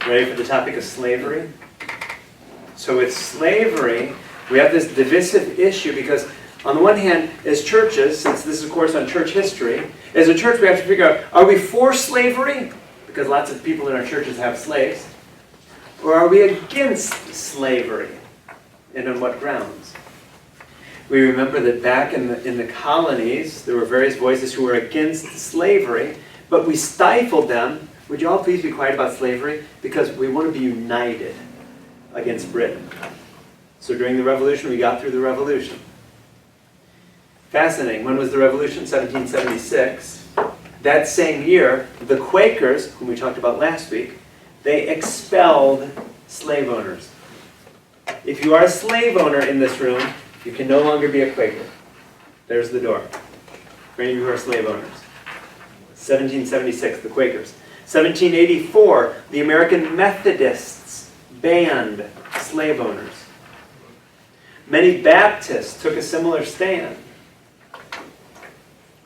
Ready for the topic of slavery? So with slavery, we have this divisive issue because on the one hand, as churches, since this is a course on church history, as a church we have to figure out, are we for slavery? Because lots of people in our churches have slaves. Or are we against slavery? And on what grounds? We remember that back in the colonies, there were various voices who were against slavery, but we stifled them. Would you all please be quiet about slavery? Because we want to be united against Britain. So during the Revolution, we got through the Revolution. Fascinating. When was the Revolution? 1776. That same year, the Quakers, whom we talked about last week, they expelled slave owners. If you are a slave owner in this room, you can no longer be a Quaker. There's the door. For any of you who are slave owners. 1776, the Quakers. 1784, the American Methodists banned slave owners. Many Baptists took a similar stand.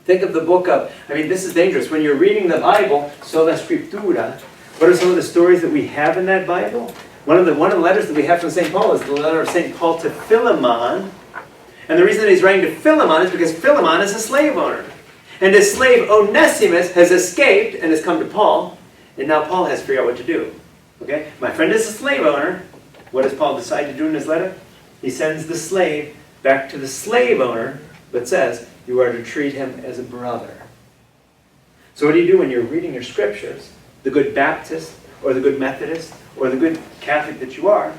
Think of the book of, this is dangerous. When you're reading the Bible, sola scriptura, what are some of the stories that we have in that Bible? One of the letters that we have from St. Paul is the letter of St. Paul to Philemon. And the reason that he's writing to Philemon is because Philemon is a slave owner. And his slave Onesimus has escaped and has come to Paul. And now Paul has to figure out what to do. Okay? My friend is a slave owner. What does Paul decide to do in his letter? He sends the slave back to the slave owner, but says, you are to treat him as a brother. So what do you do when you're reading your scriptures? The good Baptist, or the good Methodist, or the good Catholic that you are,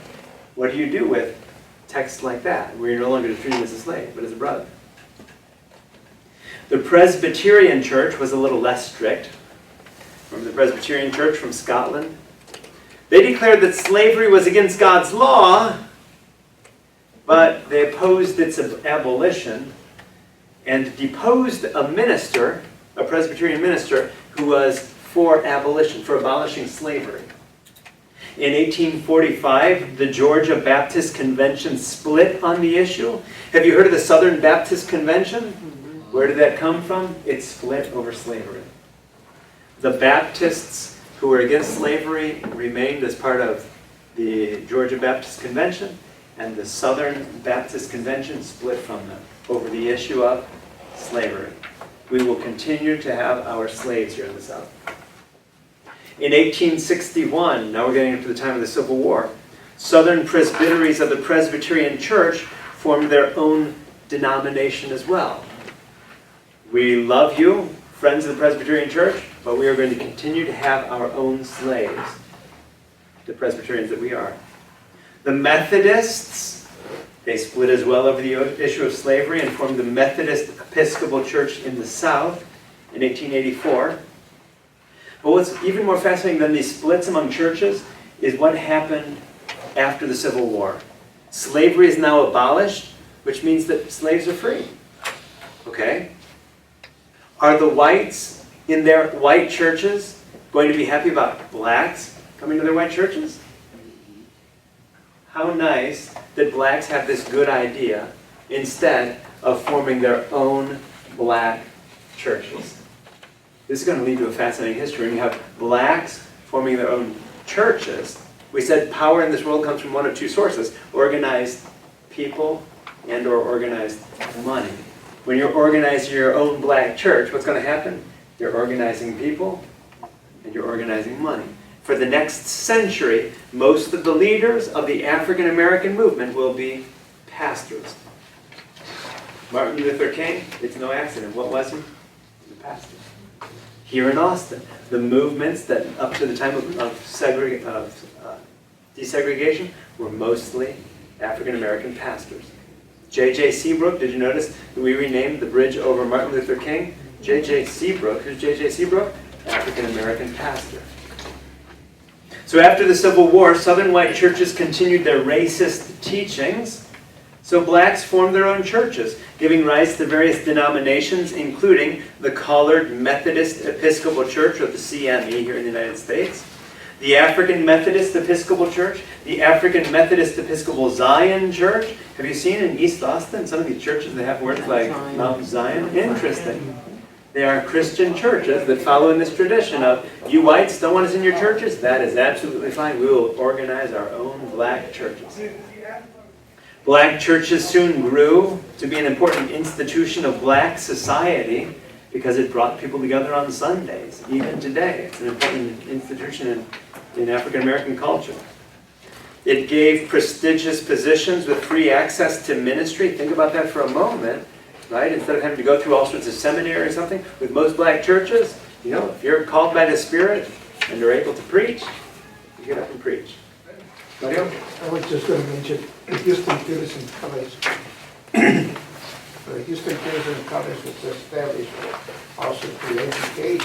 what do you do with texts like that, where you're no longer to treat him as a slave, but as a brother? The Presbyterian Church was a little less strict. Remember the Presbyterian Church from Scotland? They declared that slavery was against God's law, but they opposed its abolition and deposed a minister, a Presbyterian minister, who was for abolition, for abolishing slavery. In 1845, the Georgia Baptist Convention split on the issue. Have you heard of the Southern Baptist Convention? Where did that come from? It split over slavery. The Baptists who were against slavery remained as part of the Georgia Baptist Convention, and the Southern Baptist Convention split from them over the issue of slavery. We will continue to have our slaves here in the South. In 1861, now we're getting into the time of the Civil War, Southern presbyteries of the Presbyterian Church formed their own denomination as well. We love you, friends of the Presbyterian Church, but we are going to continue to have our own slaves, the Presbyterians that we are. The Methodists, they split as well over the issue of slavery and formed the Methodist Episcopal Church in the South in 1884. But what's even more fascinating than these splits among churches is what happened after the Civil War. Slavery is now abolished, which means that slaves are free. Okay? Are the whites in their white churches going to be happy about blacks coming to their white churches? How nice that blacks have this good idea instead of forming their own black churches. This is going to lead to a fascinating history. When you have blacks forming their own churches, we said power in this world comes from one of two sources: organized people and or organized money. When you're organizing your own black church, what's going to happen? You're organizing people and you're organizing money. For the next century, most of the leaders of the African American movement will be pastors. Martin Luther King, it's no accident. What was he? He was a pastor. Here in Austin, the movements that up to the time of desegregation were mostly African American pastors. J.J. Seabrook, did you notice that we renamed the bridge over Martin Luther King? J.J. Seabrook, who's J.J. Seabrook? African American pastor. So after the Civil War, Southern white churches continued their racist teachings. So blacks formed their own churches, giving rise to various denominations, including the Collared Methodist Episcopal Church, or the CME here in the United States, the African Methodist Episcopal Church, the African Methodist Episcopal Zion Church. Have you seen in East Austin some of these churches that have words like Mount Zion? Interesting. They are Christian churches that follow in this tradition of, you whites don't want us in your churches? That is absolutely fine. We will organize our own black churches. Black churches soon grew to be an important institution of black society because it brought people together on Sundays. Even today, it's an important institution in African American culture. It gave prestigious positions with free access to ministry. Think about that for a moment, right? Instead of having to go through all sorts of seminary or something, with most black churches, you know, if you're called by the Spirit and you're able to preach, you get up and preach. Mario? I was just going to mention Houston Citizen College. Houston Citizen College was established also to educate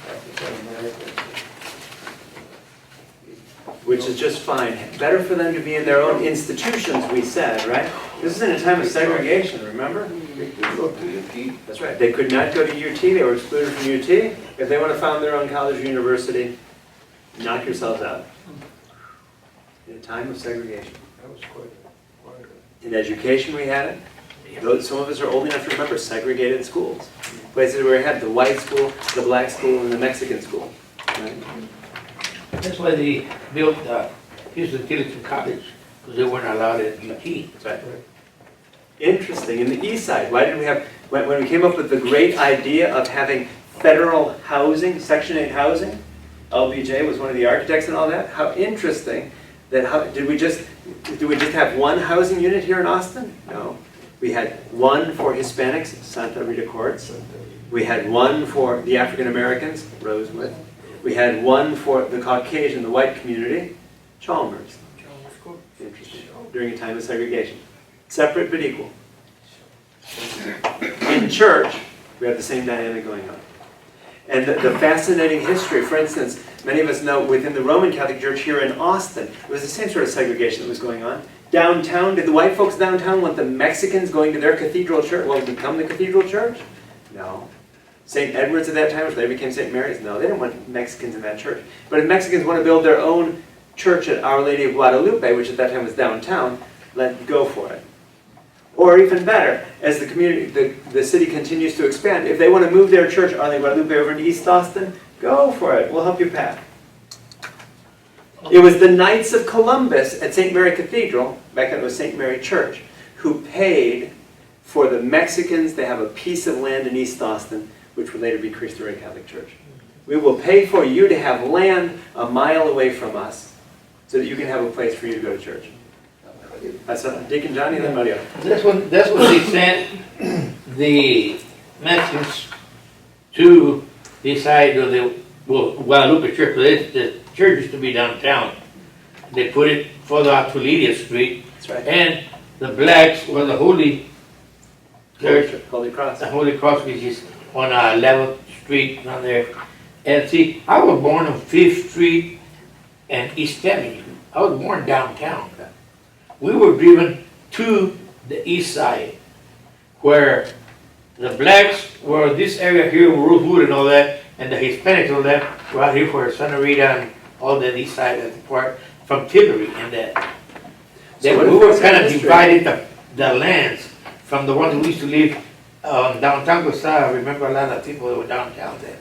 African Americans. Which is just fine. Better for them to be in their own institutions, we said, right? This is in a time of segregation, remember? They could go to UT. That's right. They could not go to UT. They were excluded from UT. If they want to found their own college or university, knock yourselves out. In a time of segregation. That was quite In education, we had it. Some of us are old enough to remember segregated schools. Places where we had the white school, the black school, and the Mexican school. Right? That's why they built Houston Citizen College, because they weren't allowed at UT. That's right. Interesting. In the east side, why did we have, when we came up with the great idea of having federal housing, Section 8 housing, LBJ was one of the architects and all that, how interesting that, did we just have one housing unit here in Austin? No. We had one for Hispanics, Santa Rita Courts. We had one for the African Americans, Rosewood. We had one for the Caucasian, the white community, Chalmers. Interesting. During a time of segregation. Separate but equal. In church, we have the same dynamic going on. And the fascinating history, for instance, many of us know within the Roman Catholic Church here in Austin, it was the same sort of segregation that was going on. Downtown, did the white folks downtown want the Mexicans going to their cathedral church? Well, become the cathedral church? No. St. Edward's at that time, which later became St. Mary's? No, they didn't want Mexicans in that church. But if Mexicans want to build their own church at Our Lady of Guadalupe, which at that time was downtown, go for it. Or even better, as the community, the city continues to expand, if they want to move their church, Our Lady of Guadalupe, over into East Austin, go for it. We'll help you pack. It was the Knights of Columbus at St. Mary Cathedral, back then it was St. Mary Church, who paid for the Mexicans to have a piece of land in East Austin, which would later be Cristo Rey Catholic Church. We will pay for you to have land a mile away from us so that you can have a place for you to go to church. That's Deacon Johnny and then Mario. That's what they sent the Mexicans to the side of the Guadalupe Church. The church used to be downtown. They put it further out to Lydia Street. That's right. And the blacks were the Holy Church, Holy Cross. the Holy Cross, which is on 11th Street down there. And see, I was born on 5th Street and East Avenue. I was born downtown. We were driven to the east side, where the blacks were this area here, Rosewood and all that, and the Hispanics and all that were out here for Santa Rita and all that east side of the part from Tilbury and that. Then we were kind of divided the lands from the ones who used to live downtown, because I remember a lot of people that were downtown there.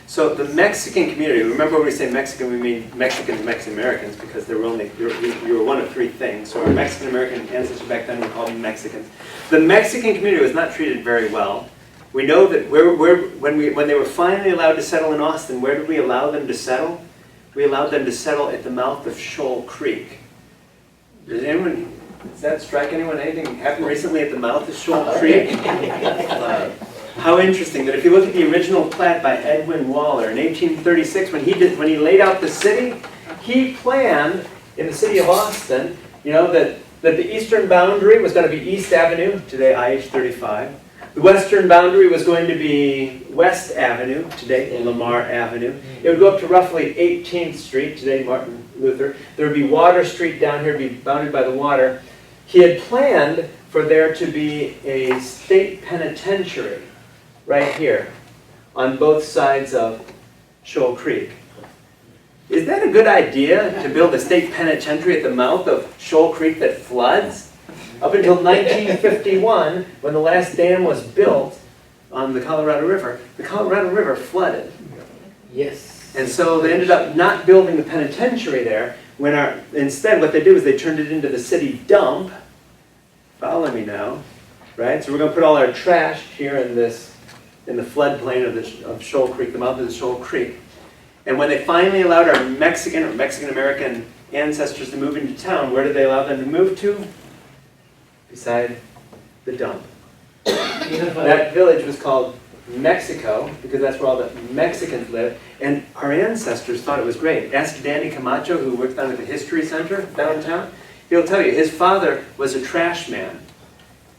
So the Mexican community, remember when we say Mexican, we mean Mexicans and Mexican-Americans, because there were only, you were one of three things. So our Mexican-American ancestors back then were called Mexicans. The Mexican community was not treated very well. We know that when they were finally allowed to settle in Austin, where did we allow them to settle? We allowed them to settle at the mouth of Shoal Creek. Does that strike anyone? Anything happened recently at the mouth of Shoal Creek? How interesting that if you look at the original plat by Edwin Waller in 1836, when he laid out the city, he planned in the city of Austin, you know, that the eastern boundary was going to be East Avenue, today IH-35. The western boundary was going to be West Avenue, today Lamar Avenue. It would go up to roughly 18th Street, today Martin Luther. There would be Water Street down here, be bounded by the water. He had planned for there to be a state penitentiary right here on both sides of Shoal Creek. Is that a good idea, to build a state penitentiary at the mouth of Shoal Creek that floods? Up until 1951, when the last dam was built, on the Colorado River flooded. Yes. And so they ended up not building the penitentiary there. Instead, what they did was they turned it into the city dump. Follow me now, right? So we're going to put all our trash here in the floodplain of Shoal Creek, the mouth of the Shoal Creek. And when they finally allowed our Mexican-American ancestors to move into town, where did they allow them to move to? Beside the dump. That village was called Mexico, because that's where all the Mexicans lived, and our ancestors thought it was great. Ask Danny Camacho, who worked down at the History Center downtown. He'll tell you, his father was a trash man.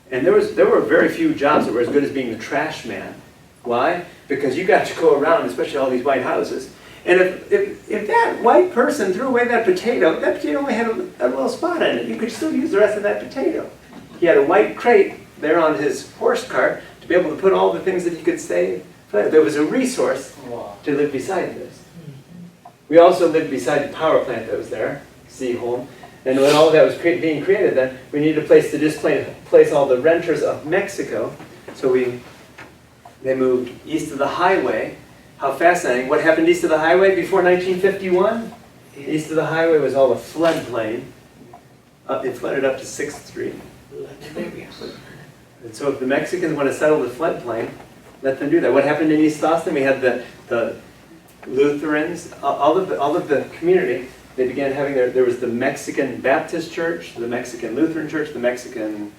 And there were very few jobs that were as good as being the trash man. Why? Because you got to go around, especially all these white houses, and if that white person threw away that potato only had a little spot in it. You could still use the rest of that potato. He had a white crate there on his horse cart to be able to put all the things that he could save. There was a resource to live beside this. We also lived beside the power plant that was there, Seaholm. And when all that was being created then, we needed a place to displace all the renters of Mexico. So they moved east of the highway. How fascinating. What happened east of the highway before 1951? East of the highway was all the floodplain. It flooded up to 6th Street. And so if the Mexicans want to settle the floodplain, let them do that. What happened in East Austin? We had the Lutherans, all of the community. They began having there was the Mexican Baptist Church, the Mexican Lutheran Church, the Mexican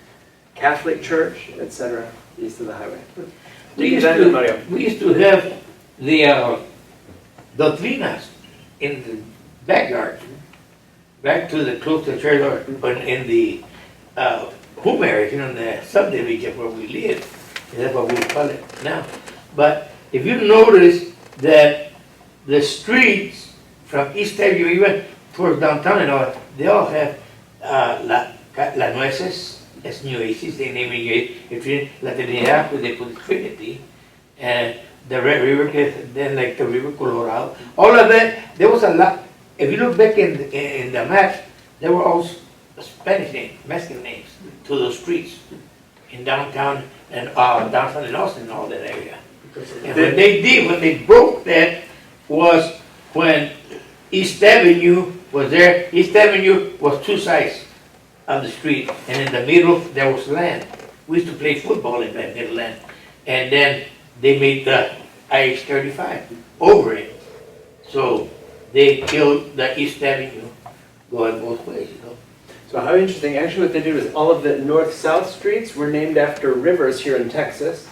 Catholic Church, etc. East of the highway. We used to have the doctrinas in the backyard, back to the close to the church, or in the home area, in the subdivision where we live. That's what we call it now. But if you notice that the streets from East Avenue, even towards downtown and all, they all have La Nueces, as New Aces, they name it La Trinidad, where they put Trinity, and the Red River, then like the River Colorado, all of that, there was a lot. If you look back in the maps, there were all Spanish names, Mexican names to those streets in downtown and downtown in Austin and all that area. And when they broke that was when East Avenue was there. East Avenue was two sides of the street, and in the middle there was land. We used to play football in that middle land, and then they made the IH-35 over it. So they killed the East Avenue going both ways, you know. So how interesting. Actually what they did was all of the north-south streets were named after rivers here in Texas.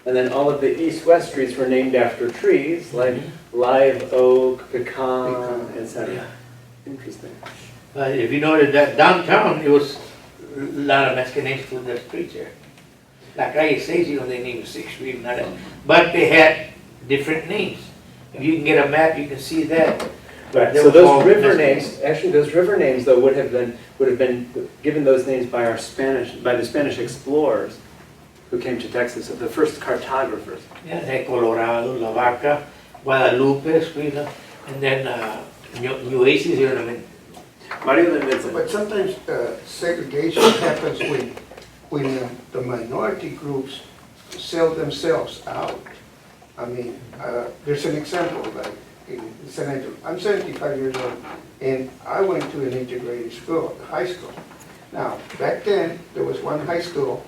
And then all of the east-west streets were named after trees, like live oak, pecan, etc. Yeah. Interesting. But if you noted that downtown, it was a lot of Mexican names to the streets there. Like I say, you know, they named 6th Street and all that. But they had different names. If you can get a map, you can see that. Right. They So were those called river Mexican names, actually, those river names though would have been given those names by the Spanish explorers who came to Texas, the first cartographers. Yeah, like Colorado, La Vaca, Guadalupe, you know, and then New Aces, you know what I mean? Mario de Mendoza. But sometimes segregation happens when the minority groups sell themselves out. I mean, there's an example, like in San Antonio. I'm 75 years old, and I went to an integrated school, high school. Now, back then, there was one high school,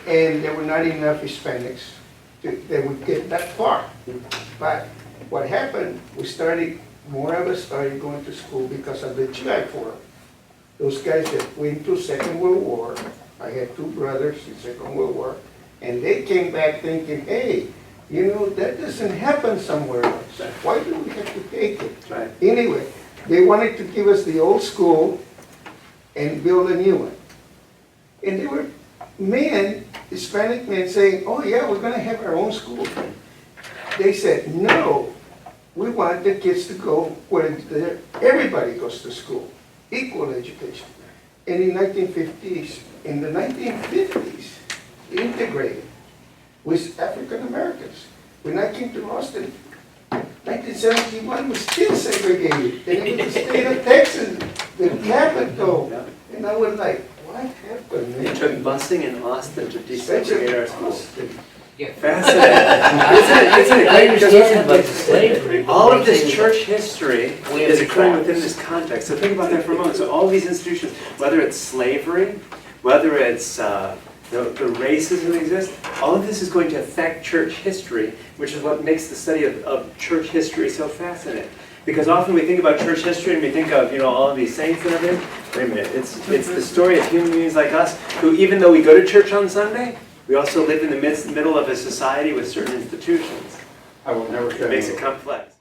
and there were not enough Hispanics that would get that far. But what happened, more of us started going to school because of the GI Forum. Those guys that went to Second World War, I had two brothers in Second World War, and they came back thinking, hey, you know, that doesn't happen somewhere else. Why do we have to take it? Right. Anyway, they wanted to give us the old school and build a new one. And there were men, Hispanic men, saying, oh yeah, we're gonna have our own school. They said, no, we want the kids to go where everybody goes to school, equal education. And in the 1950s, integrated with African Americans. When I came to Austin, 1971 was still segregated. And it was the state of Texas, the capital. Yeah. And I was like, what happened, They man? took busing in Austin to desegregate our schools. Fascinating. Isn't it I great? Because understand about the slavery. but all of they this say church history we have is to occurring try. within this context. So think about that for a moment. So all these institutions, whether it's slavery, whether it's the racism that exists, all of this is going to affect church history, which is what makes the study of church history so fascinating. Because often we think about church history and we think of, all of these saints and everything. Wait a minute, it's the story of human beings like us who, even though we go to church on Sunday, we also live in the middle of a society with certain institutions. I will never It say makes no. it complex.